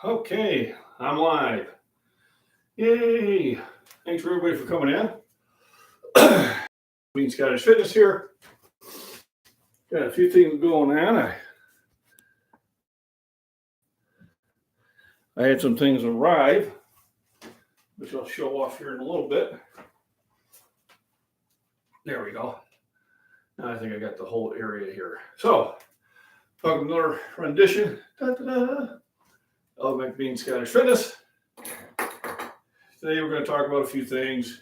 Okay, I'm live. Yay! Thanks for everybody for coming in. MacBean Scottish Fitness here. Got a few things going on. I had some things arrive, which I'll show off here in a little bit. There we go. Now I think I got the whole area here. So, welcome to another rendition of MacBean Scottish Fitness. Today we're going to talk about a few things.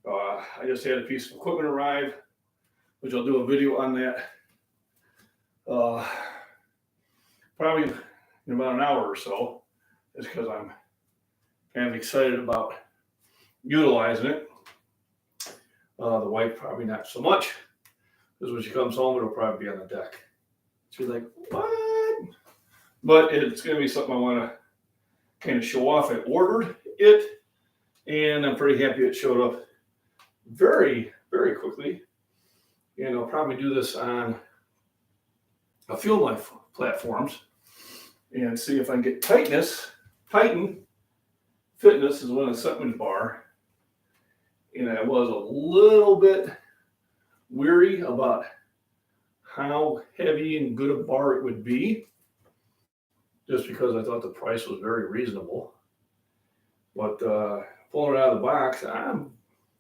I just had a piece of equipment arrive, which I'll do a video on that probably in about an hour or so, just because I'm kind of excited about utilizing it. The wife probably not so much, because when she comes home it'll probably be on the deck. She's like, what? But it's going to be something I want to kind of show off. I ordered it, and I'm pretty happy it showed up very, very quickly. And I'll probably do this on a few of my platforms and see if I can get Titan Fitness is one of the supplement bar. And I was a little bit weary about how heavy and good a bar it would be, just because I thought the price was very reasonable. But pulling it out of the box, I'm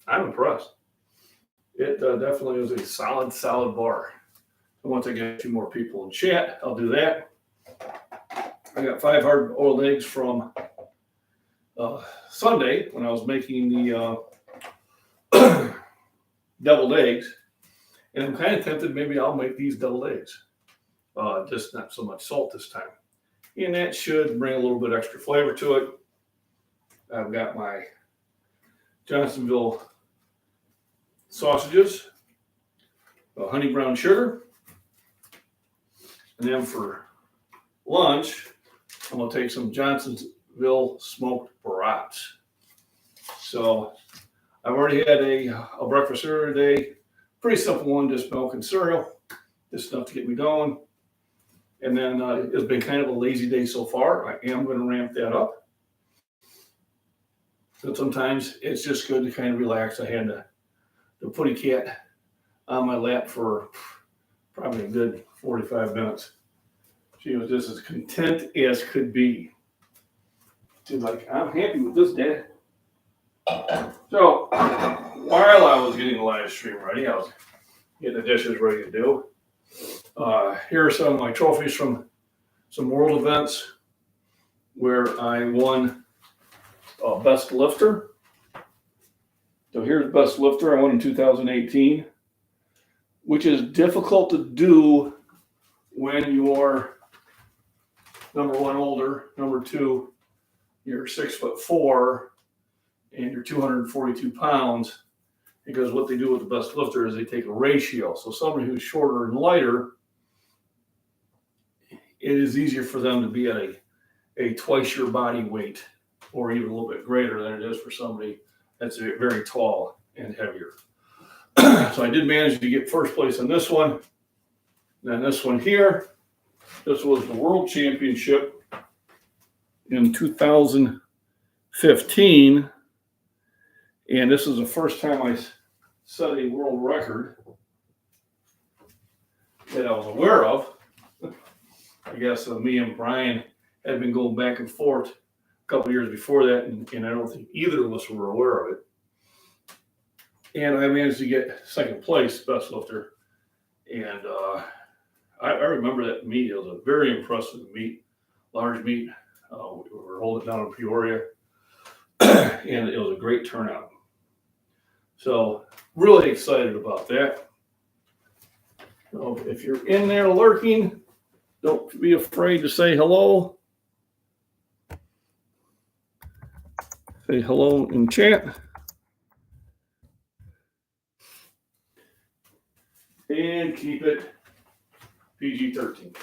impressed. It definitely is a solid bar. And once I get a few more people in chat, I'll do that. I got 5 hard-boiled eggs from Sunday when I was making the deviled eggs. And I'm kind of tempted, maybe I'll make these deviled eggs. Just not so much salt this time. And that should bring a little bit extra flavor to it. I've got my Johnsonville sausages, honey brown sugar, and then for lunch, I'm going to take some Johnsonville smoked brats. So I've already had a breakfast cereal today. Pretty simple one, just milk and cereal, just enough to get me going. And then it's been kind of a lazy day so far. I am going to ramp that up. But sometimes it's just good to kind of relax. I had the putty cat on my lap for probably a good 45 minutes. She was just as content as could be. She's like, I'm happy with this, Dad. So while I was getting the live stream ready, I was getting the dishes ready to do. Here are some of my trophies from some world events where I won Best Lifter. So here's Best Lifter. I won in 2018, which is difficult to do when you're number one older, number two, you're 6'4", and you're 242 pounds. Because what they do with the Best Lifter is they take a ratio. So somebody who's shorter and lighter, it is easier for them to be at a twice your body weight, or even a little bit greater than it is for somebody that's very tall and heavier. So I did manage to get first place on this one. Then this one here, this was the World Championship in 2015. And this is the first time I set a world record that I was aware of. I guess me and Brian had been going back and forth a couple of years before that, and I don't think either of us were aware of it. And I managed to get second place, Best Lifter. And I remember that meet. It was a very impressive meet, large meet. We were holding it down in Peoria, and it was a great turnout. So really excited about that. So if you're in there lurking, don't be afraid to say hello. Say hello in chat. And keep it PG-13.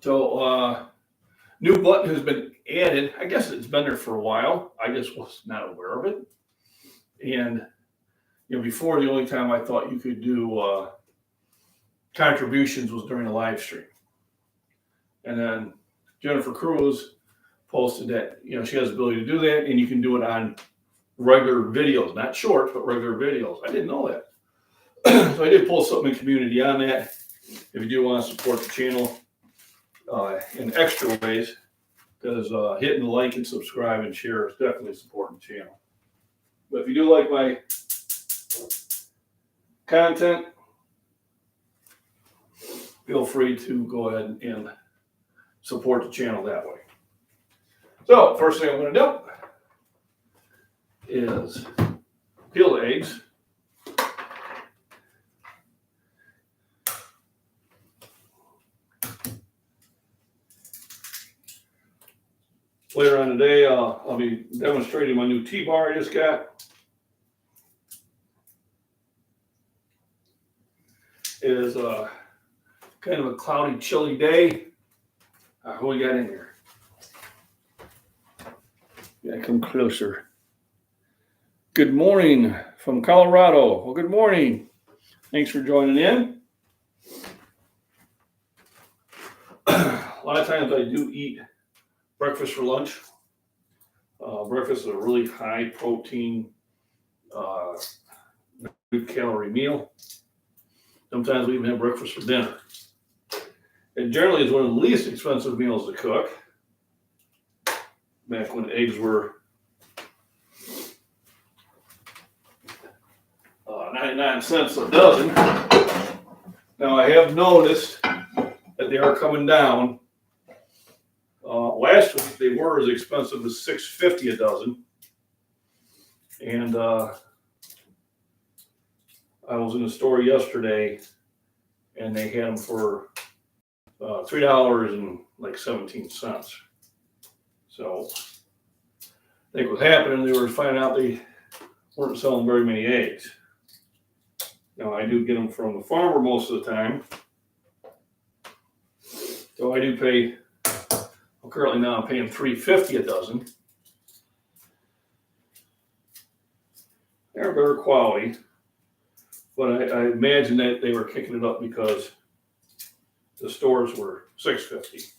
So new button has been added. I guess it's been there for a while. I just was not aware of it. And before, the only time I thought you could do contributions was during a live stream. And then Jennifer Cruz posted that, she has the ability to do that, and you can do it on regular videos, not shorts, but regular videos. I didn't know that. So I did post something in community on that. If you do want to support the channel in extra ways, because hitting the like and subscribe and share is definitely supporting the channel. But if you do like my content, feel free to go ahead and support the channel that way. So first thing I'm going to do is peel the eggs. Later on today, I'll be demonstrating my new T-bar I just got. It is kind of a cloudy, chilly day. Who we got in here? Yeah, come closer. Good morning from Colorado. Well, good morning. Thanks for joining in. A lot of times I do eat breakfast for lunch. Breakfast is a really high protein, good calorie meal. Sometimes we even have breakfast for dinner. It generally is one of the least expensive meals to cook. Back when eggs were 99 cents a dozen. Now I have noticed that they are coming down. Last week they were as expensive as $6.50 a dozen. And I was in the store yesterday and they had them for $3.17. So I think what happened, they were finding out they weren't selling very many eggs. Now I do get them from the farmer most of the time. So I do pay, currently now I'm paying $3.50 a dozen. They're better quality, but I imagine that they were kicking it up because the stores were $6.50.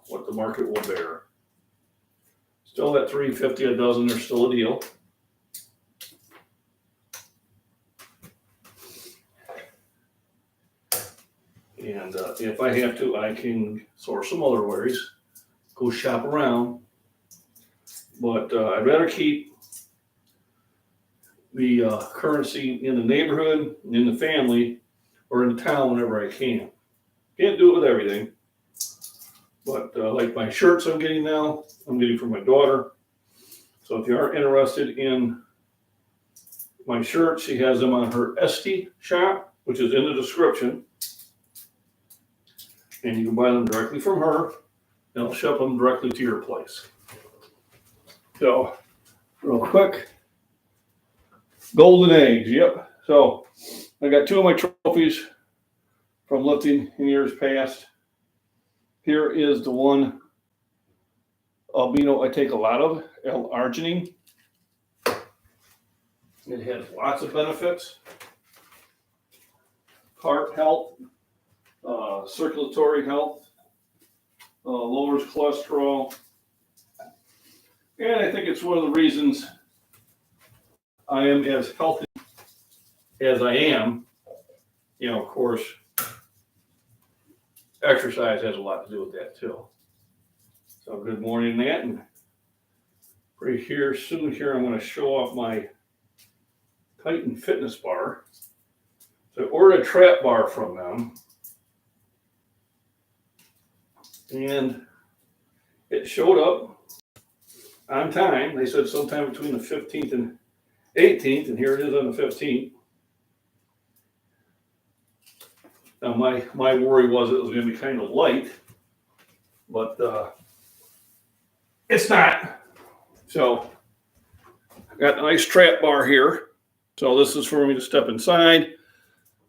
What the market will bear. Still at $3.50 a dozen, they're still a deal. And if I have to, I can source some other ways, go shop around. But I'd rather keep the currency in the neighborhood, in the family, or in town whenever I can. Can't do it with everything. But like my shirts I'm getting now, I'm getting from my daughter. So if you are interested in my shirts, she has them on her Etsy shop, which is in the description. And you can buy them directly from her, and I'll ship them directly to your place. So, real quick, golden eggs, yep. So, I got two of my trophies from lifting in years past. Here is the one albino I take a lot of, L-arginine. It has lots of benefits. Heart health, circulatory health, lowers cholesterol. And I think it's one of the reasons I am as healthy as I am. Of course, exercise has a lot to do with that too. So good morning, Nat. And right here, soon here, I'm going to show off my Titan Fitness bar. So I ordered a trap bar from them. And it showed up on time. They said sometime between the 15th and 18th, and here it is on the 15th. Now my worry was it was going to be kind of light, but it's not. So I got a nice trap bar here. So this is for me to step inside.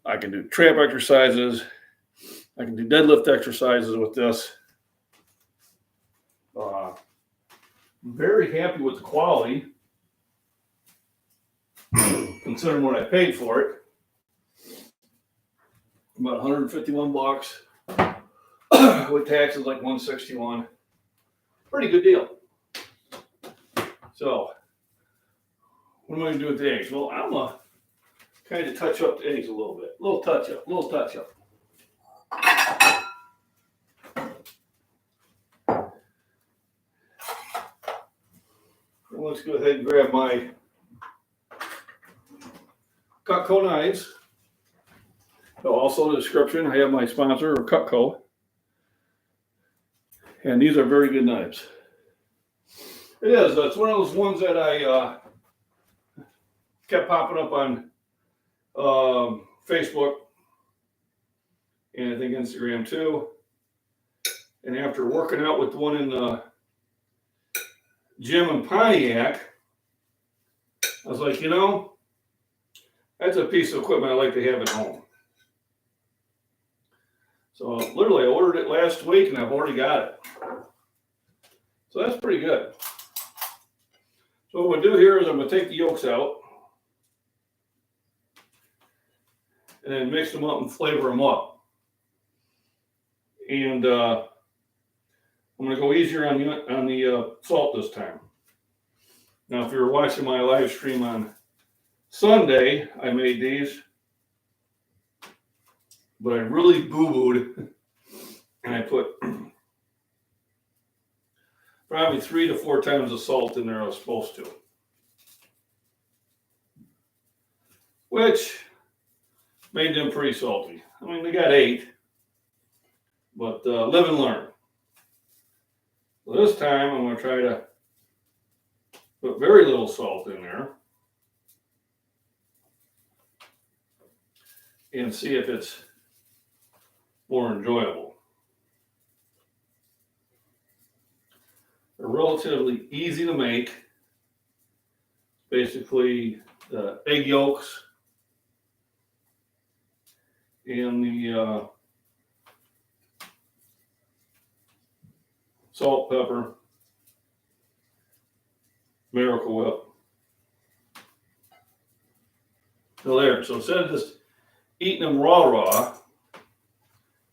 I can do trap exercises. I can do deadlift exercises with this. Very happy with the quality, considering what I paid for it. About $151. with taxes like 161. Pretty good deal. So, what am I going to do with the eggs? Well, I'm going to kind of touch up the eggs a little bit. Little touch up. Well, let's go ahead and grab my Cutco knives. So also in the description, I have my sponsor, Cutco. And these are very good knives. It is. It's one of those ones that I kept popping up on Facebook and I think Instagram too. And after working out with one in the gym in Pontiac, I was like, that's a piece of equipment I like to have at home. So literally I ordered it last week and I've already got it. So that's pretty good. So what we'll do here is I'm going to take the yolks out and then mix them up and flavor them up. And I'm going to go easier on the salt this time. Now, if you were watching my live stream on Sunday, I made these, but I really boo-booed and I put probably 3 to 4 times the salt in there I was supposed to. Which made them pretty salty. I mean, they got 8, but live and learn. So this time I'm going to try to put very little salt in there and see if it's more enjoyable. They're relatively easy to make. Basically, the egg yolks and the salt, pepper, Miracle Whip. So there. So instead of just eating them raw,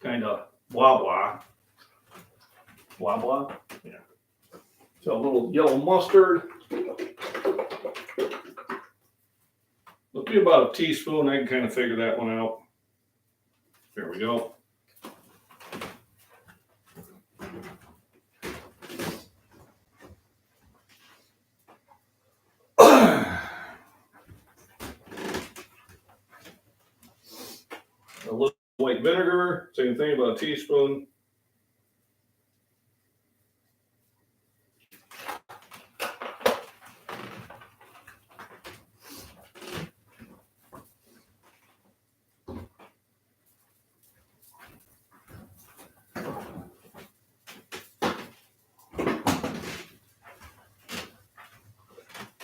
kind of blah, yeah. So a little yellow mustard. It'll be about a teaspoon. I can kind of figure that one out. There we go. A little white vinegar, same thing, about a teaspoon.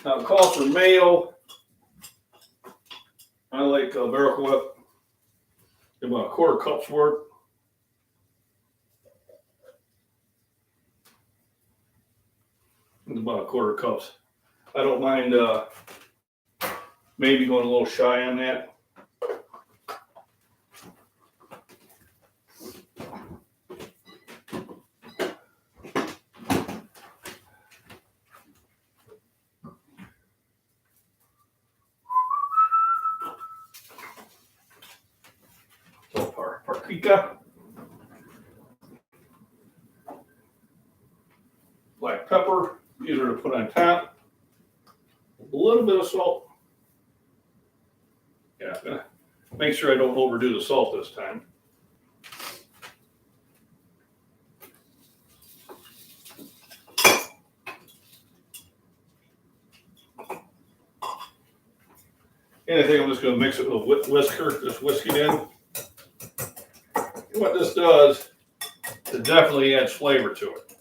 Now it calls for mayo. I like Miracle Whip. About a quarter cup's worth. It's about a quarter cups. I don't mind maybe going a little shy on that. Paprika, black pepper, easier to put on top, a little bit of salt. Yeah, make sure I don't overdo the salt this time. And I think I'm just going to mix it with a whisker, just whisk it in. What this does, it definitely adds flavor to it.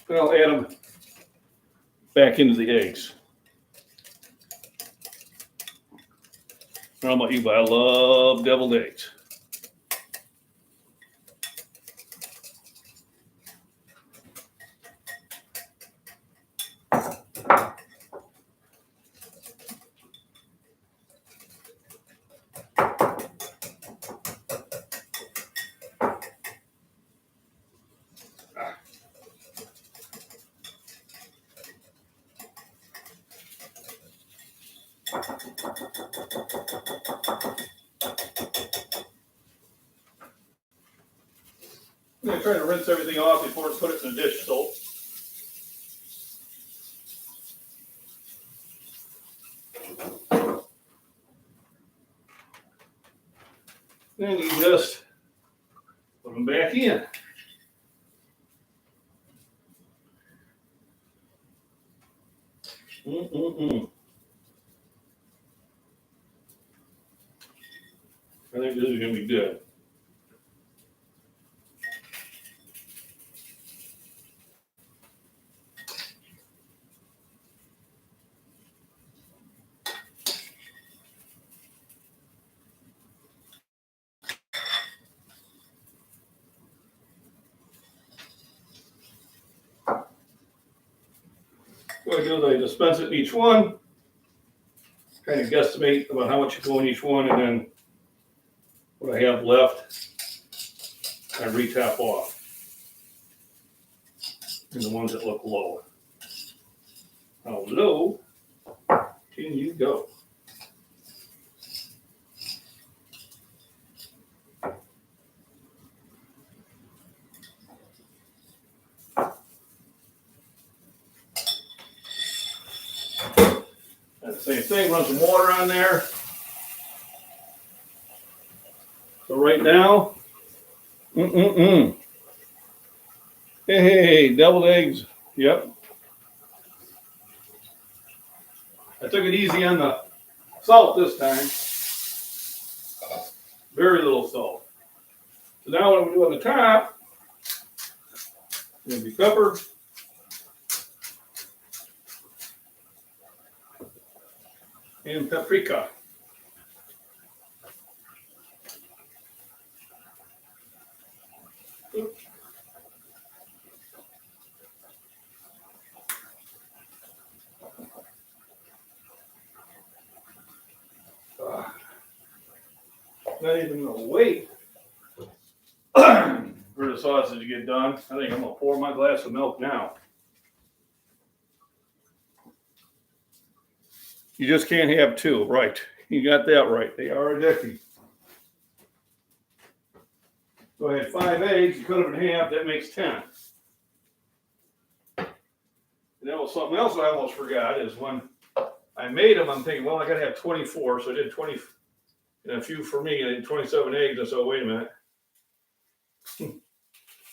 Then I'll add them back into the eggs. I don't know about you, but I love deviled eggs. I'm going to try to rinse everything off before I put it in the dish soap. Then you just put them back in. I think this is going to be good. What I do is I dispense it in each one, kind of guesstimate about how much you go in each one, and then what I have left, I re-tap off. And the ones that look low. How low can you go? And the same thing, run some water on there. So right now, Hey, deviled eggs. Yep. I took it easy on the salt this time. Very little salt. So now what I'm going to do on the top, going to be pepper. And paprika. Oops. Not even gonna wait for the sausage to get done. I think I'm gonna pour my glass of milk now. You just can't have two, right? You got that right. They are addicting. So I had 5 eggs, you cut them in half, that makes 10. And that was something else I almost forgot is when I made them, I'm thinking, well, I gotta have 24, so I did 20 and a few for me. I did 27 eggs. I said, wait a minute.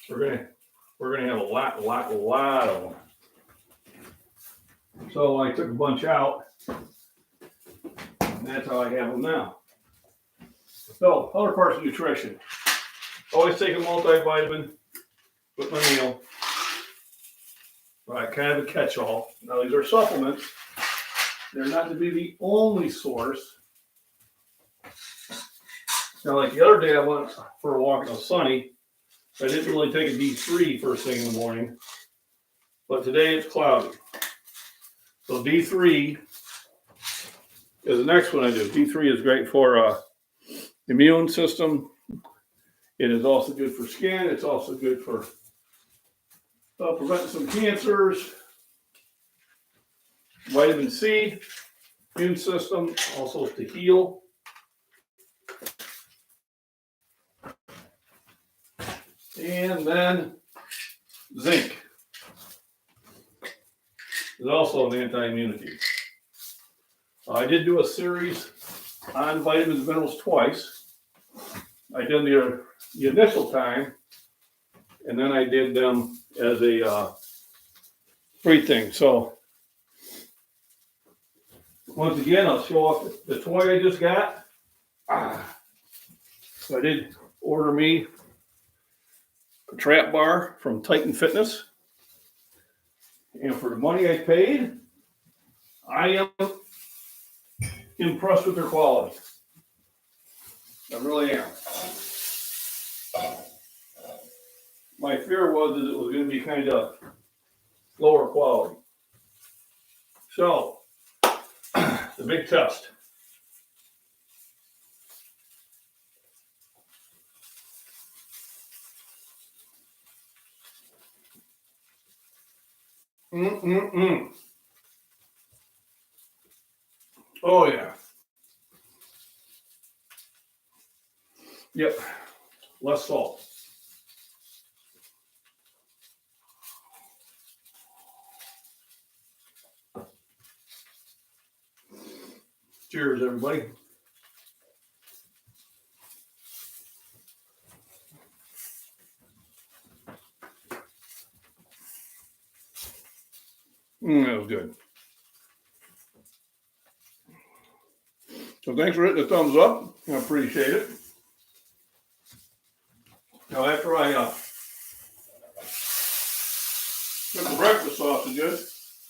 We're gonna have a lot of them. So I took a bunch out, and that's how I have them now. So other parts of nutrition. Always take a multivitamin with my meal. Right, kind of a catch-all. Now these are supplements. They're not to be the only source. Now, like the other day, I went for a walk. It was sunny. I didn't really take a D3 first thing in the morning, but today it's cloudy. So D3 is the next one I do. D3 is great for immune system. It is also good for skin. It's also good for preventing some cancers. Vitamin C, immune system, also to heal. And then zinc is also an anti-immunity. I did do a series on vitamins and minerals twice. I did the initial time, and then I did them as a free thing. So once again, I'll show off the toy I just got. So I did order me a trap bar from Titan Fitness. And for the money I paid, I am impressed with their quality. I really am. My fear was that it was going to be kind of lower quality. So, the big test. Oh yeah. Yep, less salt. Cheers, everybody. That was good. So thanks for hitting the thumbs up. I appreciate it. Now after I cook the breakfast sausages,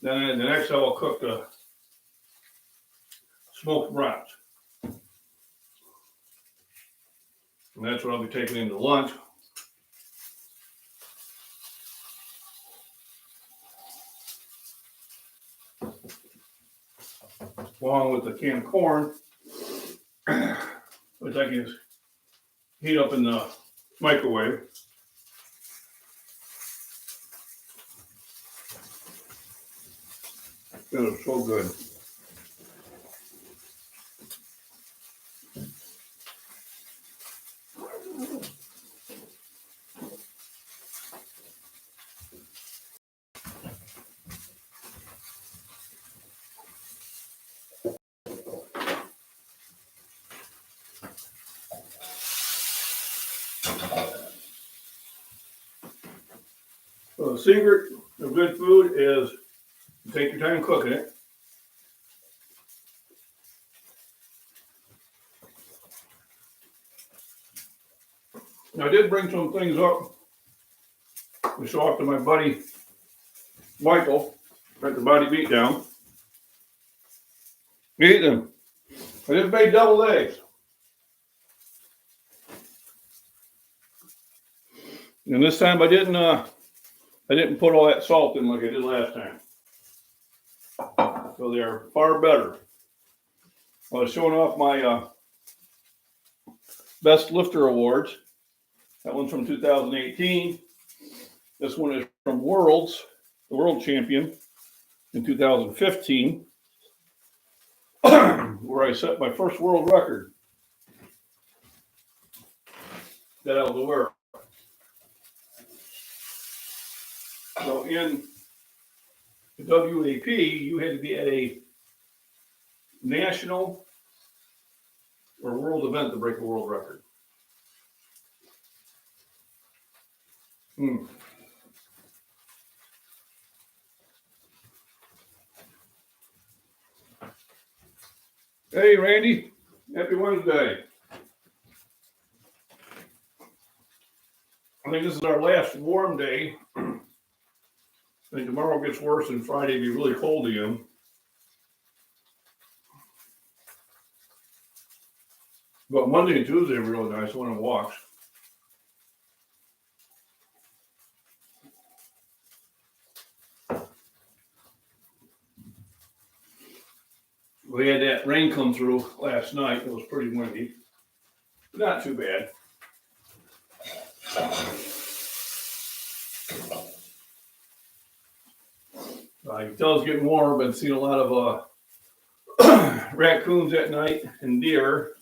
then the next I will cook the smoked brats. And that's what I'll be taking into lunch. Along with the canned corn, which I can heat up in the microwave. It is so good. So the secret of good food is you take your time cooking it. Now I did bring some things up to show off to my buddy Michael at the Body Beatdown. Eat them. I just made deviled eggs. And this time I didn't put all that salt in like I did last time. So they are far better. I was showing off my Best Lifter Awards. That one's from 2018. This one is from Worlds, the World Champion in 2015, where I set my first world record that I was aware of. So in the WAP, you had to be at a national or world event to break a world record. Hey, Randy. Happy Wednesday. I think this is our last warm day. I think tomorrow gets worse and Friday will be really cold again. But Monday and Tuesday are really nice. I went on walks. We had that rain come through last night. It was pretty windy. Not too bad. You can tell it's getting warmer. Been seeing a lot of raccoons at night and deer.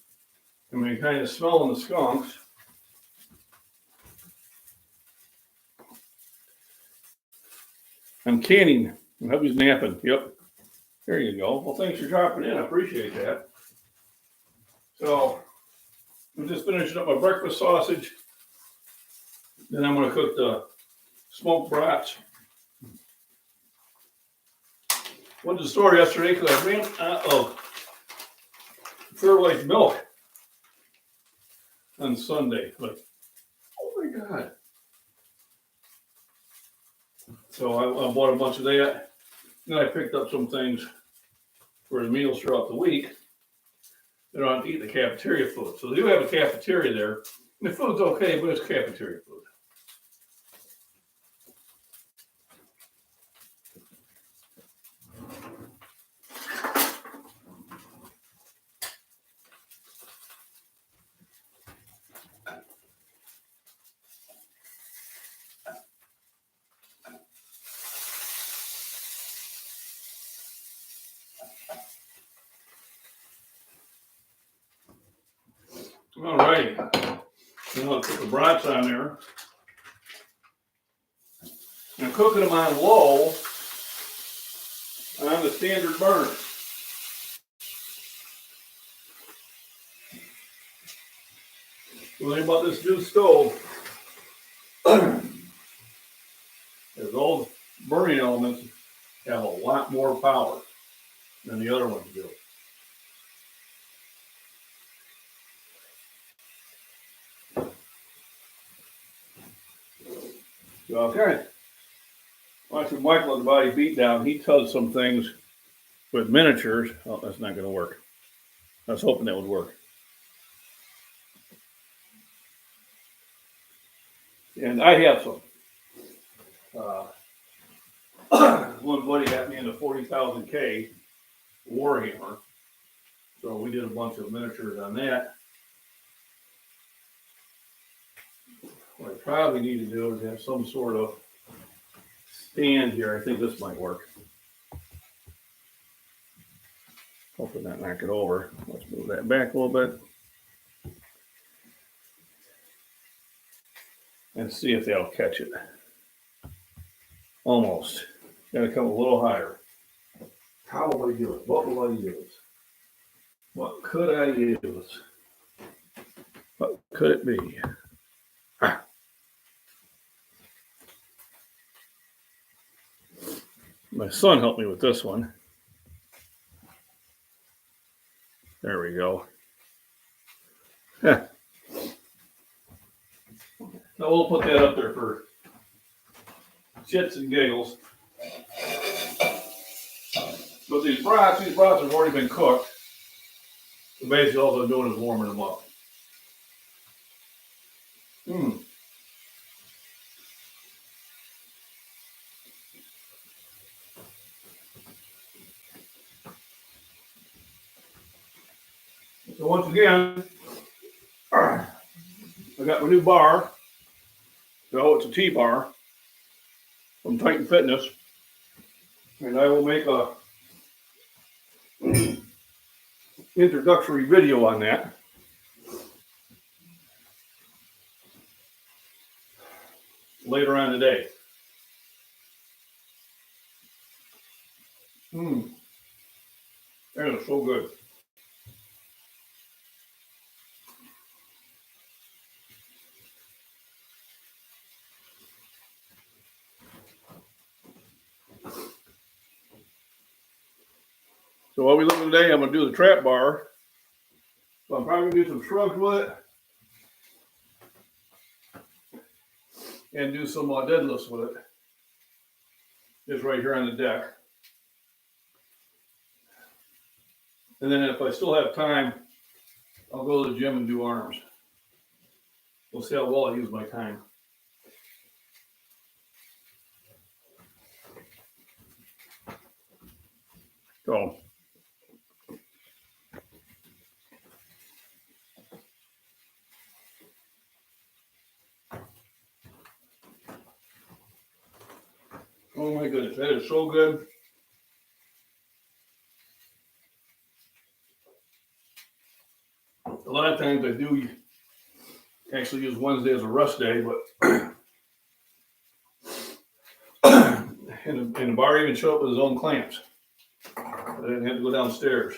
I mean, kind of smelling the skunks. I'm canning. My hubby's napping. Yep. There you go. Well, thanks for dropping in. I appreciate that. So, I'm just finishing up my breakfast sausage. Then I'm going to cook the smoked brats. Went to the store yesterday because I ran out of Fairlife milk on Sunday. Like, oh my God. So I bought a bunch of that. Then I picked up some things for the meals throughout the week. They don't have to eat the cafeteria food. So they do have a cafeteria there. The food's okay, but it's cafeteria food. All right. Now let's put the brats on there. I'm cooking them on low on the standard burner. The thing about this new stove is those burning elements have a lot more power than the other ones do. So okay. Watching Michael and Body Beatdown, he does some things with miniatures. Oh, that's not going to work. I was hoping that would work. And I have some. One buddy got me into 40,000K Warhammer. So we did a bunch of miniatures on that. What I probably need to do is have some sort of stand here. I think this might work. Hopefully not knock it over. Let's move that back a little bit. And see if they'll catch it. Almost. Got to come a little higher. How will I do it? What will I use? What could I use? What could it be? My son helped me with this one. There we go. Now we'll put that up there for shits and giggles. But these brats have already been cooked. So basically all I'm doing is warming them up. So once again, I got my new bar. So it's a T-bar from Titan Fitness. And I will make a introductory video on that. Later on today. That is so good. So what we looking today, I'm going to do the trap bar. So I'm probably going to do some shrugs with it. And do some deadlifts with it. Just right here on the deck. And then if I still have time, I'll go to the gym and do arms. We'll see how well I use my time. So. Oh my goodness, that is so good. A lot of times I do actually use Wednesday as a rest day, but and the bar even showed up with his own clamps. I didn't have to go downstairs.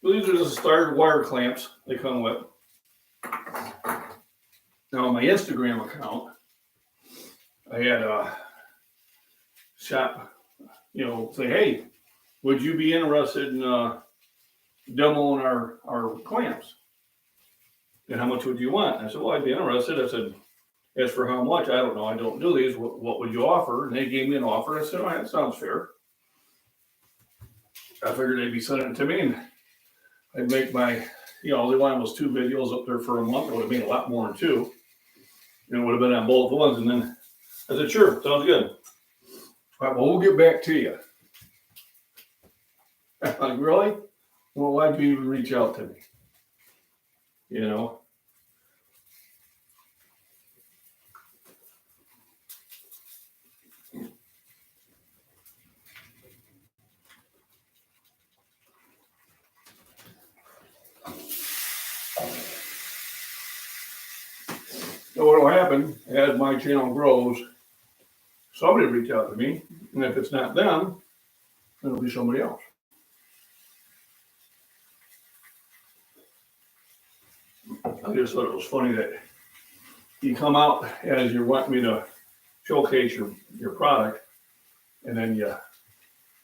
So these are just starter wire clamps they come with. Now on my Instagram account, I had a shop, say, hey, would you be interested in demoing our clamps? And how much would you want? And I said, well, I'd be interested. I said, as for how much, I don't know. I don't do these. What would you offer? And they gave me an offer. I said, all right, that sounds fair. I figured they'd be sending it to me and I'd make my, all they wanted was 2 videos up there for a month. It would have been a lot more than 2. And it would have been on both ones. And then I said, sure, sounds good. All right, well, we'll get back to you. I'm like, really? Well, why'd you even reach out to me? So what will happen as my channel grows, somebody will reach out to me, and if it's not them, it'll be somebody else. I just thought it was funny that you come out as you want me to showcase your product, and then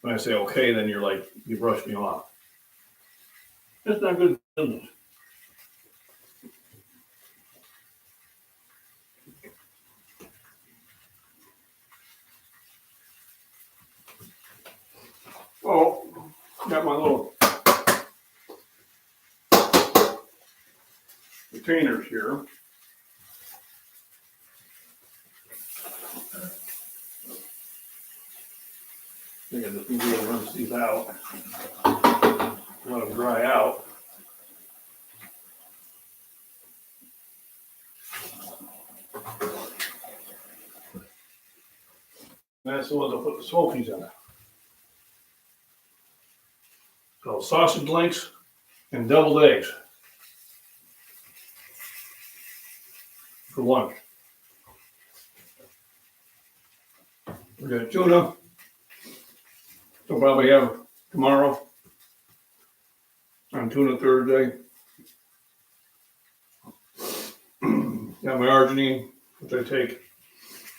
when I say okay, then you're like, you brush me off. That's not good business. Oh, got my little containers here. I think I just need to rinse these out. Let them dry out. That's the ones I'll put the smokies in. So sausage links and deviled eggs for lunch. We got tuna. We'll probably have tomorrow on Tuna Thursday. Got my arginine, which I take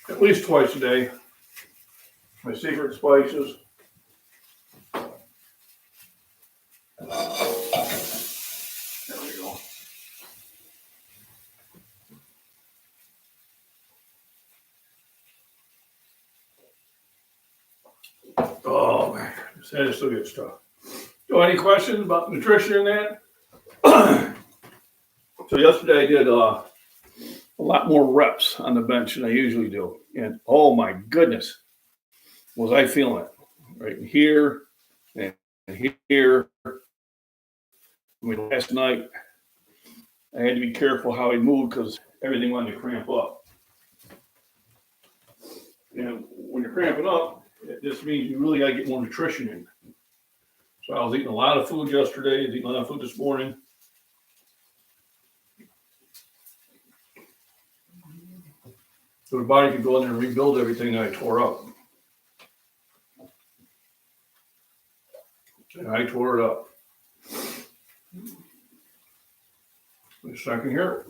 at least twice a day. My secret spices. There we go. Oh man, that is so good stuff. So any questions about nutrition in that? So yesterday I did a lot more reps on the bench than I usually do. And oh my goodness, was I feeling it. Right here and here. I mean, last night I had to be careful how I moved because everything wanted to cramp up. And when you're cramping up, it just means you really got to get more nutrition in. So I was eating a lot of food yesterday, eating a lot of food this morning. So the body could go in there and rebuild everything that I tore up. And I tore it up. Wait a second here.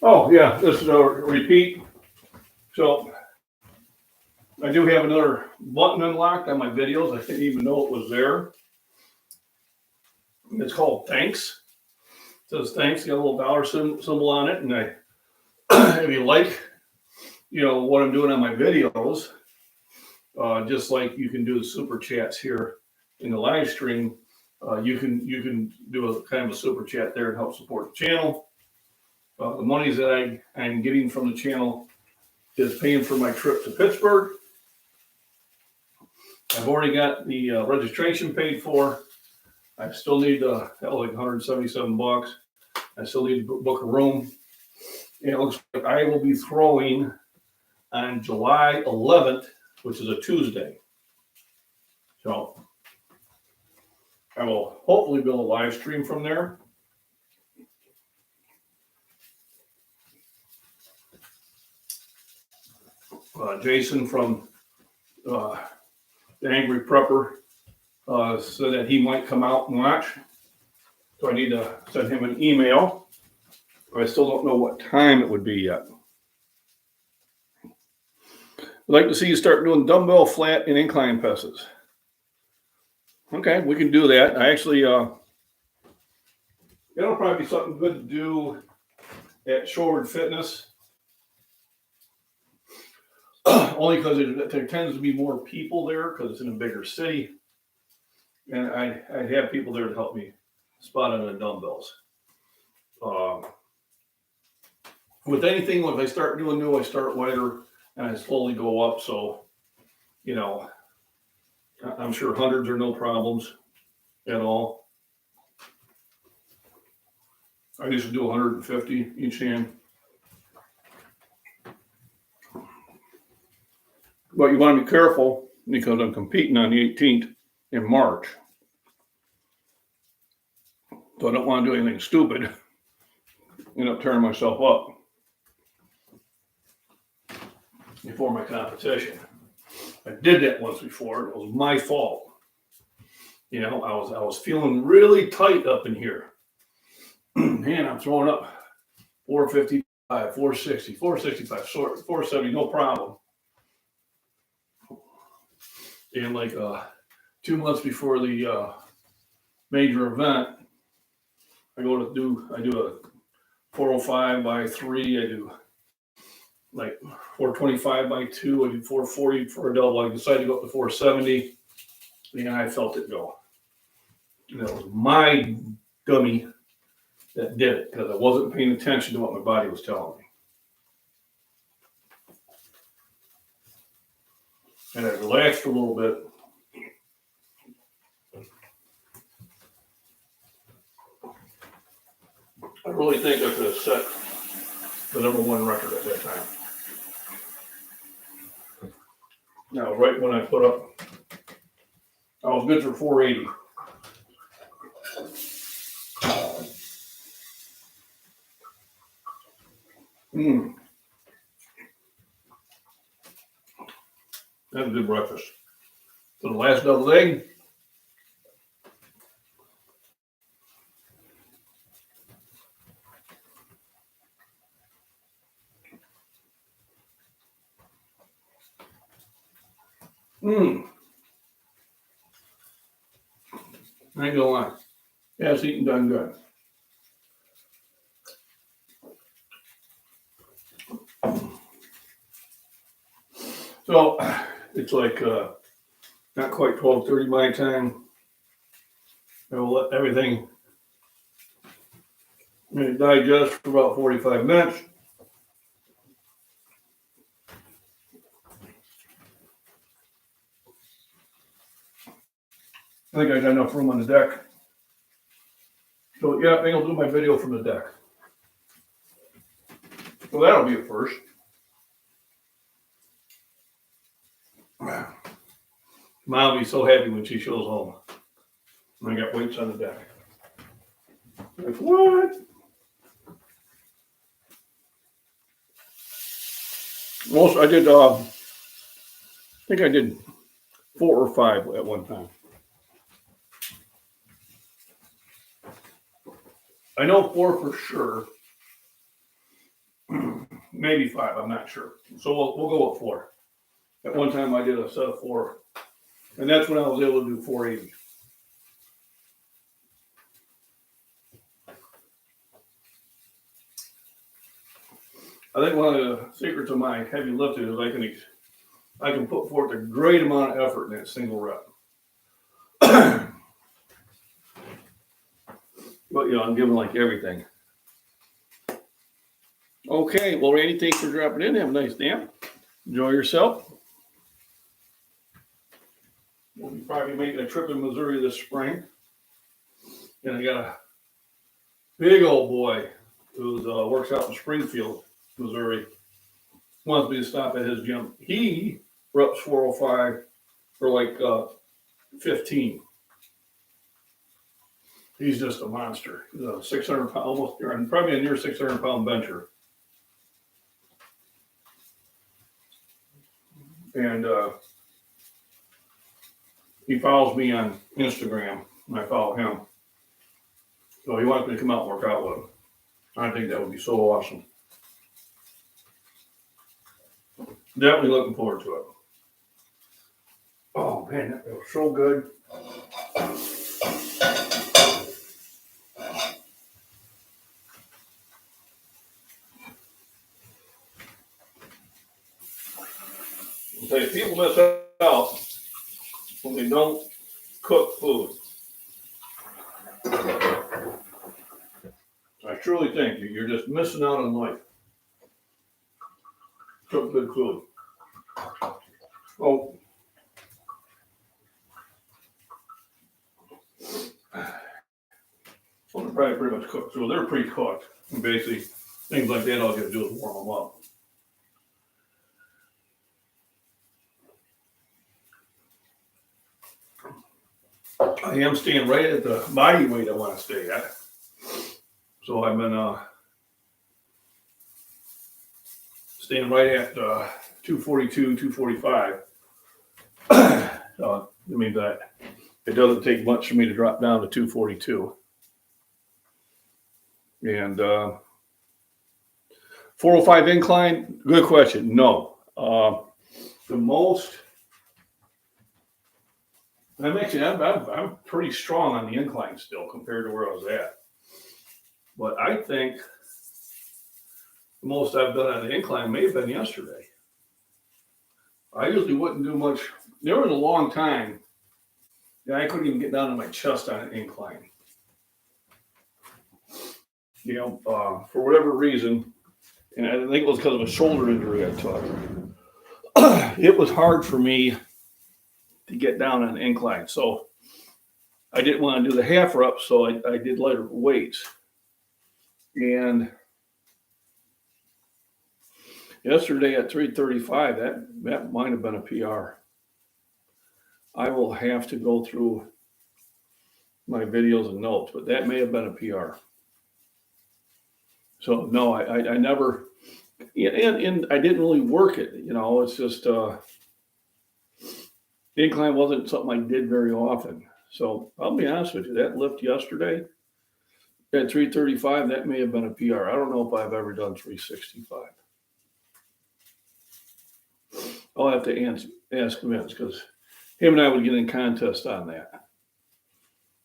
Oh yeah, this is a repeat. So I do have another button unlocked on my videos. I didn't even know it was there. It's called Thanks. It says thanks, got a little dollar symbol on it. And if you like, what I'm doing on my videos, just like you can do the super chats here in the live stream, you can do a kind of a super chat there and help support the channel. The monies that I'm getting from the channel is paying for my trip to Pittsburgh. I've already got the registration paid for. I still need like $177. I still need to book a room. And it looks like I will be throwing on July 11th, which is a Tuesday. So I will hopefully be able to live stream from there. Jason from the Angry Prepper said that he might come out and watch. So I need to send him an email. I still don't know what time it would be yet. I'd like to see you start doing dumbbell, flat, and incline presses. Okay, we can do that. I actually, it'll probably be something good to do at Shoreward Fitness. Only because there tends to be more people there because it's in a bigger city. And I'd have people there to help me spot on the dumbbells. With anything, if I start doing new, I start lighter and I slowly go up. So, I'm sure hundreds are no problems at all. I used to do 150 each hand. But you want to be careful because I'm competing on the 18th in March. So I don't want to do anything stupid. End up tearing myself up before my competition. I did that once before. It was my fault. You know, I was feeling really tight up in here. Man, I'm throwing up 455, 460, 465, 470, no problem. And like 2 months before the major event, I do a 405 by 3. I do like 425 by 2. I do 440 for a double. I decided to go up to 470. And I felt it go. And that was my dummy that did it because I wasn't paying attention to what my body was telling me. And I relaxed a little bit. I really think I could have set the #1 record at that time. Now, right when I put up, I was good for 480. That's a good breakfast. For the last double egg, I ain't gonna lie. Yeah, it's eating done good. So it's like not quite 12:30 my time. I will let everything digest for about 45 minutes. I think I got enough room on the deck. So yeah, I think I'll do my video from the deck. So that'll be a first. Mom will be so happy when she shows home. And I got weights on the deck. Like, what? Most I did I think I did 4 or 5 at one time. I know 4 for sure. Maybe 5, I'm not sure. So we'll go with 4. At one time I did a set of 4. And that's when I was able to do 480. I think one of the secrets of my heavy lifting is I can put forth a great amount of effort in that single rep. But I'm giving like everything. Okay, well, Randy, thanks for dropping in. Have a nice nap. Enjoy yourself. We'll be probably making a trip in Missouri this spring. And I got a big old boy who works out in Springfield, Missouri. Wants me to stop at his gym. He reps 405 for like 15. He's just a monster. He's a 600 pound, almost, probably a near 600 pound bencher. And he follows me on Instagram, and I follow him. So he wants me to come out and work out with him. I think that would be so awesome. Definitely looking forward to it. Oh man, that feels so good. I'll tell you, people miss out when they don't cook food. I truly think you're just missing out on life. Cook good food. Oh, well, they're probably pretty much cooked. So they're pre-cooked. And basically, things like that, all you have to do is warm them up. I am staying right at the body weight I want to stay at. So I've been staying right at 242, 245. I mean, that it doesn't take much for me to drop down to 242. And 405 incline, good question. No. The most, I'm pretty strong on the incline still compared to where I was at. But I think the most I've done on the incline may have been yesterday. I usually wouldn't do much. There was a long time that I couldn't even get down to my chest on an incline. For whatever reason, and I think it was because of a shoulder injury I took. It was hard for me to get down on an incline. So I didn't want to do the half rep, so I did lighter weights. And yesterday at 335, that might have been a PR. I will have to go through my videos and notes, but that may have been a PR. So no, I never, and I didn't really work it. It's just the incline wasn't something I did very often. So I'll be honest with you, that lift yesterday at 335, that may have been a PR. I don't know if I've ever done 365. I'll have to ask Vince because him and I would get in contest on that.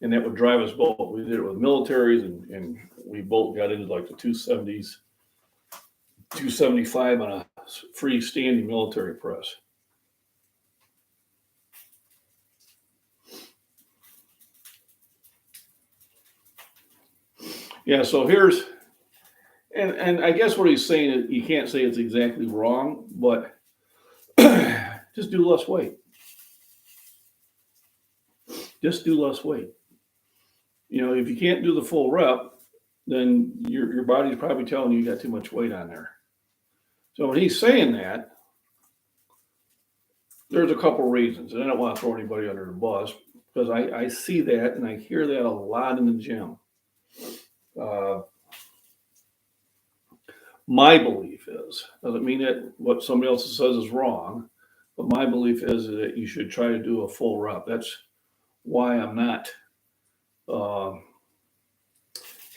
And that would drive us both. We did it with militaries and we both got into like the 270s, 275 on a freestanding military press. Yeah, so here's, and I guess what he's saying is you can't say it's exactly wrong, but just do less weight. Just do less weight. If you can't do the full rep, then your body's probably telling you got too much weight on there. So when he's saying that, there's a couple reasons, and I don't want to throw anybody under the bus because I see that and I hear that a lot in the gym. My belief is, doesn't mean that what somebody else says is wrong, but my belief is that you should try to do a full rep. That's why I'm not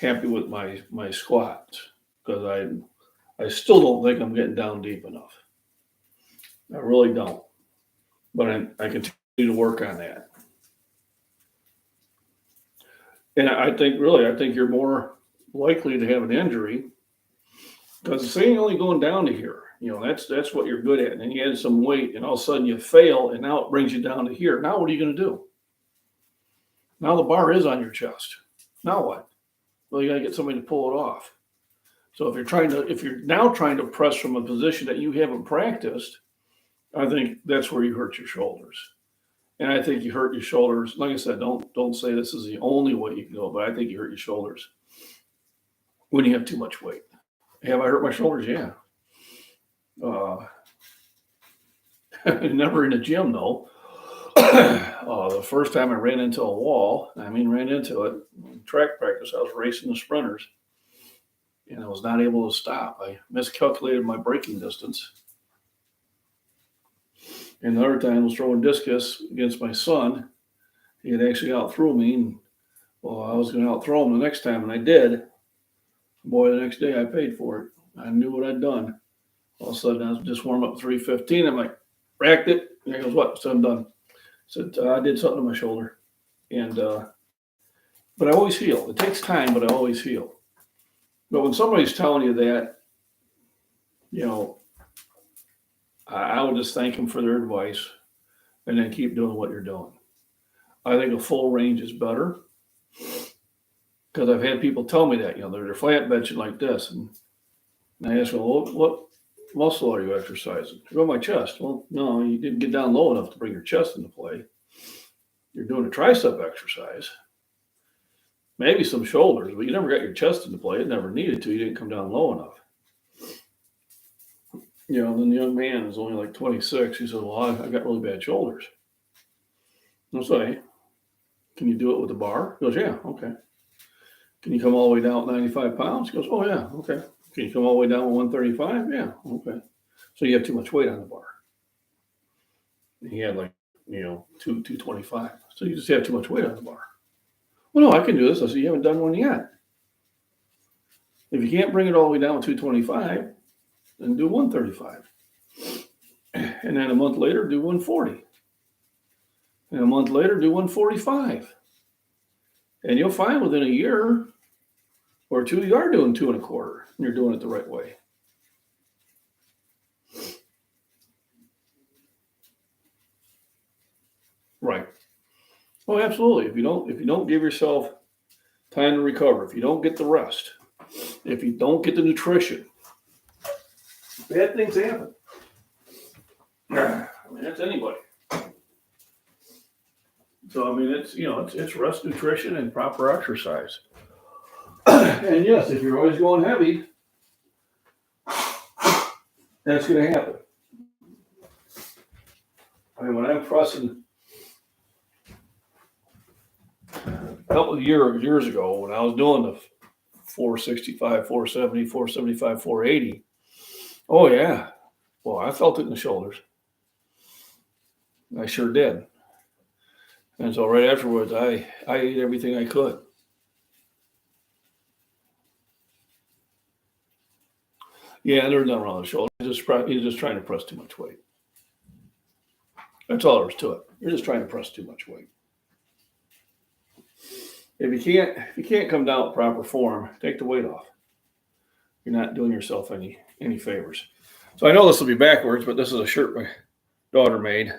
happy with my squats, because I still don't think I'm getting down deep enough. I really don't. But I continue to work on that. And I think you're more likely to have an injury because it's only going down to here. That's what you're good at. And then you add some weight and all of a sudden you fail and now it brings you down to here. Now what are you going to do? Now the bar is on your chest. Now what? Well, you got to get somebody to pull it off. So if you're now trying to press from a position that you haven't practiced, I think that's where you hurt your shoulders. And I think you hurt your shoulders. Like I said, don't say this is the only way you can go, but I think you hurt your shoulders when you have too much weight. Have I hurt my shoulders? Yeah. Never in the gym though. The first time I ran into a wall, ran into it, track practice, I was racing the sprinters and I was not able to stop. I miscalculated my braking distance. And the other time I was throwing discus against my son. He had actually outthrew me. And, I was going to outthrow him the next time, and I did. Boy, the next day I paid for it. I knew what I'd done. All of a sudden, I was just warm up 315. I'm like, racked it. And he goes, what? So I'm done. Said, I did something to my shoulder. And, but I always heal. It takes time, but I always heal. But when somebody's telling you that, I would just thank them for their advice and then keep doing what you're doing. I think a full range is better because I've had people tell me that, they're flat benching like this. And I ask them, well, what muscle are you exercising? They go, my chest. Well, no, you didn't get down low enough to bring your chest into play. You're doing a tricep exercise, maybe some shoulders, but you never got your chest into play. It never needed to. You didn't come down low enough. Then the young man is only like 26. He said, well, I got really bad shoulders. I'm sorry. Can you do it with the bar? He goes, yeah, okay. Can you come all the way down with 95 pounds? He goes, oh, yeah, okay. Can you come all the way down with 135? Yeah, okay. So you have too much weight on the bar. He had like, 225. So you just have too much weight on the bar. Well, no, I can do this. I said, you haven't done one yet. If you can't bring it all the way down to 225, then do 135. And then a month later, do 140. And a month later, do 145. And you'll find within a year or two, you are doing 2.25, and you're doing it the right way. Right. Oh, absolutely. If you don't give yourself time to recover, if you don't get the rest, if you don't get the nutrition, bad things happen. I mean, that's anybody. So I mean, it's rest, nutrition, and proper exercise. And yes, if you're always going heavy, that's going to happen. I mean, when I'm pressing a couple of years ago, when I was doing the 465, 470, 475, 480, oh yeah, well, I felt it in the shoulders. I sure did. And so right afterwards, I ate everything I could. Yeah, there's nothing wrong with the shoulder. You're just trying to press too much weight. That's all there is to it. You're just trying to press too much weight. If you can't come down with proper form, take the weight off. You're not doing yourself any favors. So I know this will be backwards, but this is a shirt my daughter made.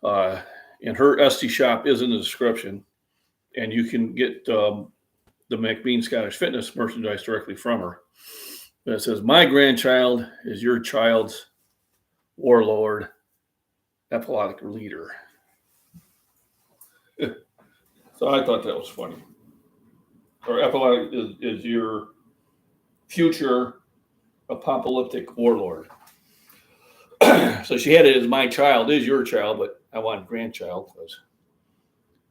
And her Etsy shop is in the description, and you can get the MacBean Scottish Fitness merchandise directly from her. And it says, "My grandchild is your child's warlord, epileptic leader." So I thought that was funny. Or epileptic is your future apocalyptic warlord. So she had it as "my child is your child," but I wanted grandchild.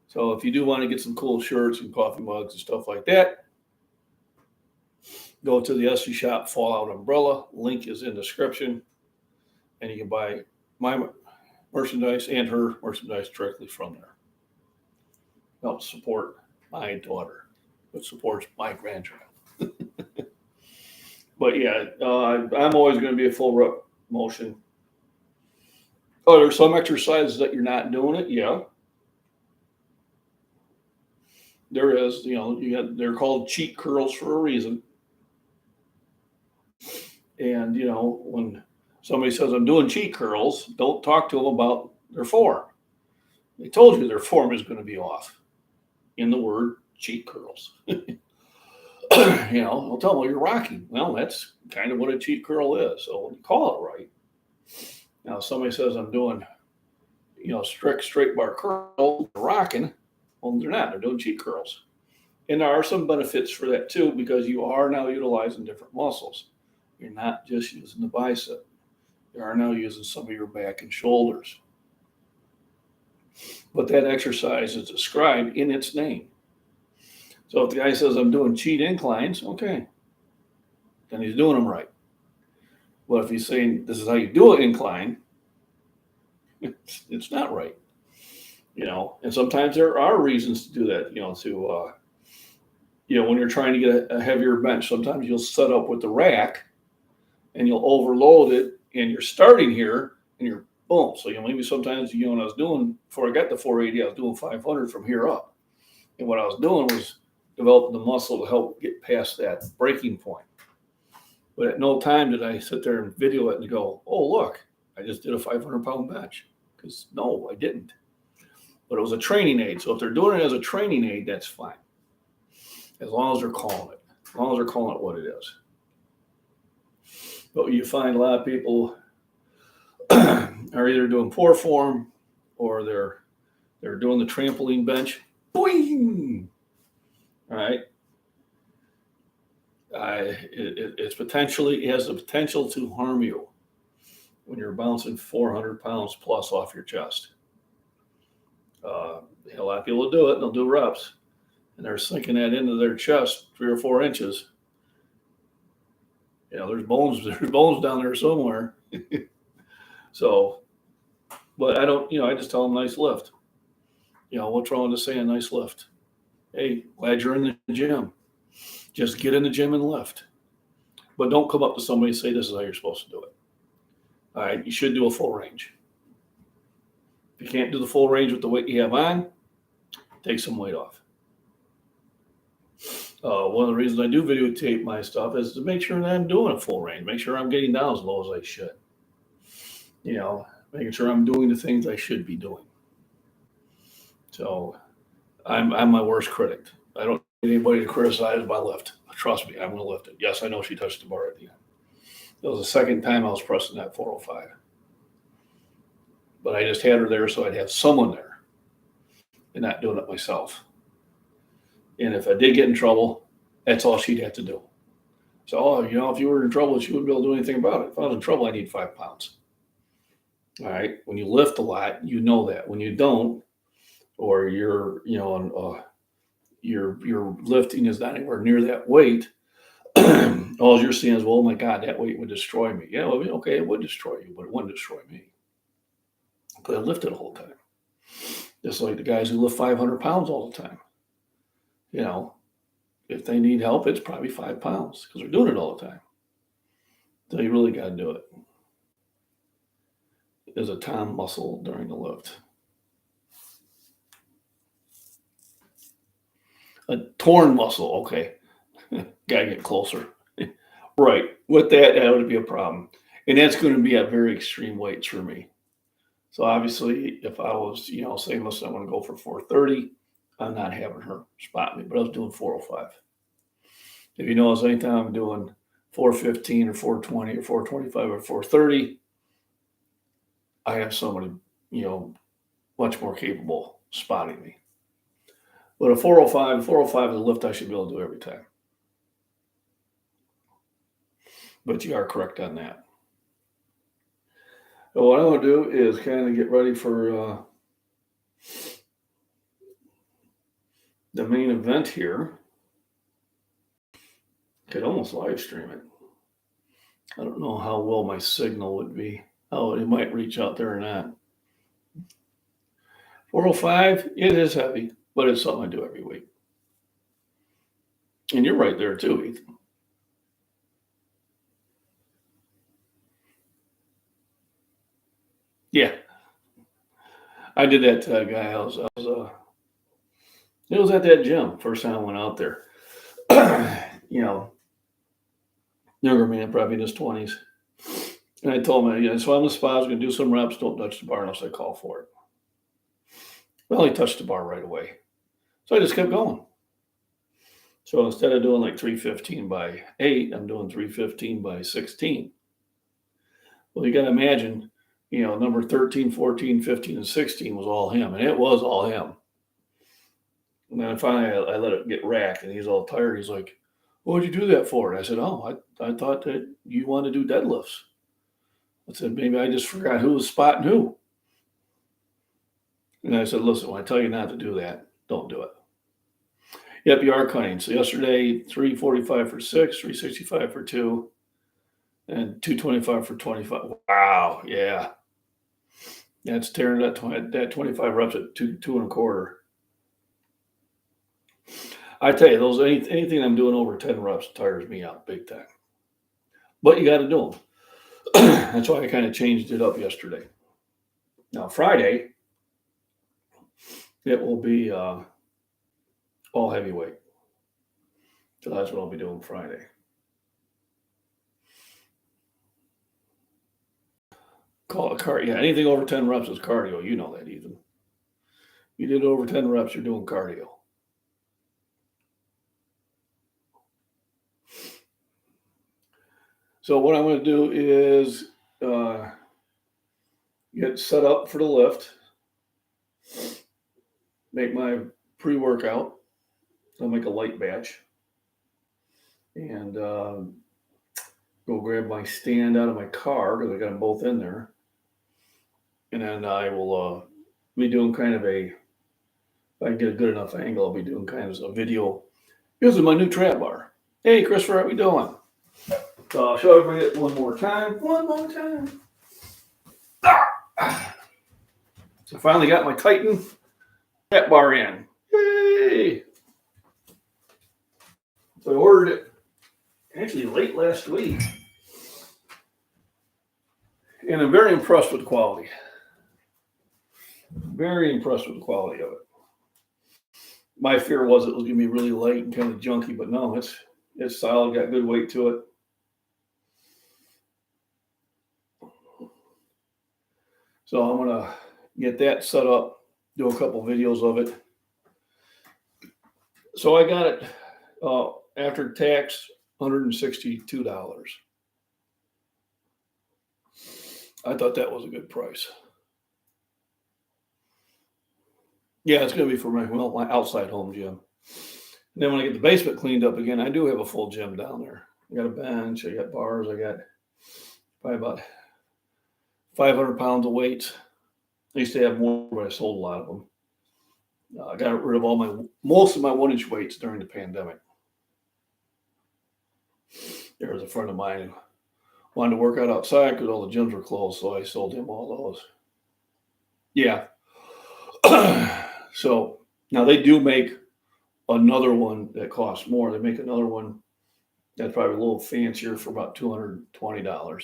So if you do want to get some cool shirts and coffee mugs and stuff like that, go to the Etsy shop, Fallout Umbrella. Link is in the description. And you can buy my merchandise and her merchandise directly from there. Help support my daughter, which supports my grandchild. But yeah, I'm always going to be a full rep motion. Oh, there's some exercises that you're not doing it. Yeah, there is. They're called cheat curls for a reason. And when somebody says I'm doing cheat curls, don't talk to them about their form. They told you their form is going to be off in the word cheat curls. I'll tell them, well, you're rocking. Well, that's kind of what a cheat curl is. So when you call it right. Now, somebody says I'm doing, strict straight bar curl, rocking. Well, they're not. They're doing cheat curls. And there are some benefits for that too, because you are now utilizing different muscles. You're not just using the bicep. You are now using some of your back and shoulders. But that exercise is described in its name. So if the guy says I'm doing cheat inclines, okay, then he's doing them right. But if he's saying this is how you do an incline, it's not right. And sometimes there are reasons to do that, when you're trying to get a heavier bench, sometimes you'll set up with the rack and you'll overload it and you're starting here and you're boom. So, maybe sometimes, when I was doing, before I got to 480, I was doing 500 from here up. And what I was doing was developing the muscle to help get past that breaking point. But at no time did I sit there and video it and go, oh, look, I just did a 500-pound bench. Because no, I didn't. But it was a training aid. So if they're doing it as a training aid, that's fine. As long as they're calling it. As long as they're calling it what it is. But you find a lot of people are either doing poor form or they're doing the trampoline bench. Boing! All right. It has the potential to harm you when you're bouncing 400 pounds plus off your chest. A lot of people do it, and they'll do reps, and they're sinking that into their chest 3 or 4 inches. There's bones. There's bones down there somewhere. So, but I don't. I just tell them nice lift. What's wrong with saying nice lift? Hey, glad you're in the gym. Just get in the gym and lift. But don't come up to somebody and say this is how you're supposed to do it. All right, you should do a full range. If you can't do the full range with the weight you have on, take some weight off. One of the reasons I do videotape my stuff is to make sure that I'm doing a full range, make sure I'm getting down as low as I should. Making sure I'm doing the things I should be doing. So I'm my worst critic. I don't need anybody to criticize my lift. Trust me, I'm going to lift it. Yes, I know she touched the bar at the end. It was the second time I was pressing that 405. But I just had her there so I'd have someone there and not doing it myself. And if I did get in trouble, that's all she'd have to do. So, if you were in trouble, she wouldn't be able to do anything about it. If I was in trouble, I need 5 pounds. All right. When you lift a lot, you know that. When you don't, or your lifting is not anywhere near that weight, all you're seeing is, well, oh my God, that weight would destroy me. Yeah, well, okay, it would destroy you, but it wouldn't destroy me. Because I lifted the whole time. Just like the guys who lift 500 pounds all the time. If they need help, it's probably 5 pounds because they're doing it all the time. So you really got to do it. There's a tom muscle during the lift. A torn muscle, okay. Gotta get closer. Right. With that would be a problem. And that's going to be at very extreme weights for me. So obviously, if I was, saying, listen, I want to go for 430, I'm not having her spot me, but I was doing 405. If you notice, anytime I'm doing 415 or 420 or 425 or 430, I have somebody, much more capable spotting me. But a 405 is a lift I should be able to do every time. But you are correct on that. So what I'm going to do is kind of get ready for the main event here. Could almost live stream it. I don't know how well my signal would be. Oh, it might reach out there or not. 405, it is heavy, but it's something I do every week. And you're right there too, Ethan. Yeah. I did that to a guy. It was at that gym, first time I went out there. Younger man, probably in his 20s. And I told him, so I'm the spot, I was going to do some reps, don't touch the bar unless I call for it. Well, he touched the bar right away. So I just kept going. So instead of doing like 315 by 8, I'm doing 315 by 16. Well, you got to imagine, number 13, 14, 15, and 16 was all him. And it was all him. And then finally I let it get racked, and he's all tired. He's like, what would you do that for? And I said, I thought that you want to do deadlifts. I said, maybe I just forgot who was spotting who. And I said, listen, when I tell you not to do that, don't do it. Yep, you are cutting. So yesterday, 345 for 6, 365 for 2, and 225 for 25. Wow, yeah. That's tearing that 25 reps at 2.25. I tell you, anything I'm doing over 10 reps tires me out big time. But you got to do them. That's why I kind of changed it up yesterday. Now, Friday, it will be all heavyweight. So that's what I'll be doing Friday. Call it cardio. Yeah, anything over 10 reps is cardio. You know that, Ethan. You did over 10 reps, you're doing cardio. So what I'm going to do is get set up for the lift, make my pre-workout. I'll make a light batch and go grab my stand out of my car because I got them both in there. And then I will be doing kind of a If I can get a good enough angle, I'll be doing kind of a video using my new trap bar. Hey, Christopher, how we doing? So I'll show everybody it one more time. One more time. I finally got my Titan trap bar in. Yay! So I ordered it actually late last week. And I'm very impressed with the quality. Very impressed with the quality of it. My fear was it was going to be really light and kind of junky, but no, it's solid, got good weight to it. So I'm going to get that set up, do a couple videos of it. So I got it after tax, $162. I thought that was a good price. Yeah, it's going to be for my outside home gym. And then when I get the basement cleaned up again, I do have a full gym down there. I got a bench, I got bars, I got probably about 500 pounds of weights. I used to have more, but I sold a lot of them. I got rid of most of my 1-inch weights during the pandemic. There was a friend of mine who wanted to work out outside because all the gyms were closed, so I sold him all those. Yeah. So now they do make another one that costs more. They make another one that's probably a little fancier for about $220.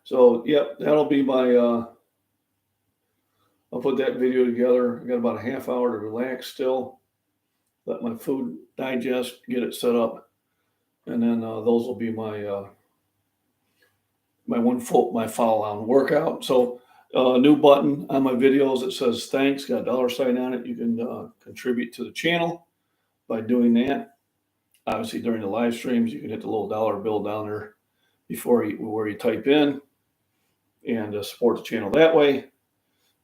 So, yep, that'll be my, I'll put that video together. I got about a half hour to relax still, let my food digest, get it set up. And then those will be my my follow-on workout. So new button on my videos that says thanks, got a $sign on it. You can contribute to the channel by doing that. Obviously, during the live streams, you can hit the little dollar bill down there where you type in and support the channel that way.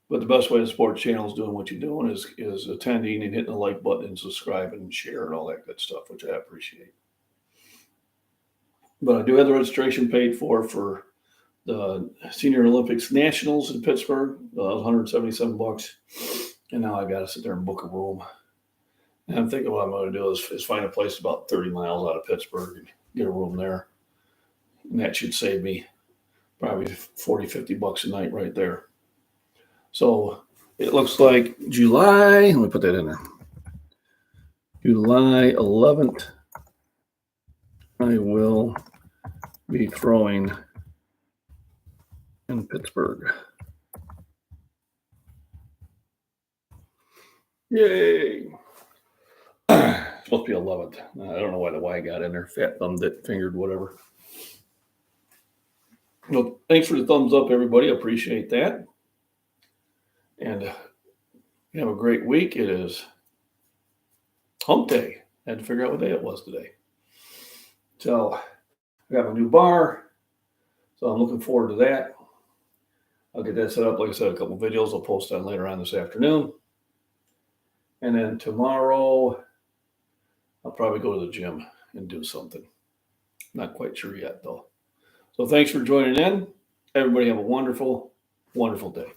But the best way to support the channel is doing what you're doing is attending and hitting the like button and subscribing and share and all that good stuff, which I appreciate. But I do have the registration paid for the Senior Olympics Nationals in Pittsburgh. It was $177. And now I got to sit there and book a room. And I'm thinking what I'm going to do is find a place about 30 miles out of Pittsburgh and get a room there. And that should save me probably $40-50 a night right there. So it looks like July, let me put that in there. July 11th, I will be throwing in Pittsburgh. Yay. It's supposed to be 11th. I don't know why the Y got in there. Fat thumbed it, fingered, whatever. Well, thanks for the thumbs up, everybody. I appreciate that. And have a great week. It is hump day. I had to figure out what day it was today. So I got my new bar. So I'm looking forward to that. I'll get that set up. Like I said, a couple videos I'll post on later on this afternoon. And then tomorrow, I'll probably go to the gym and do something. Not quite sure yet, though. So thanks for joining in. Everybody have a wonderful, wonderful day.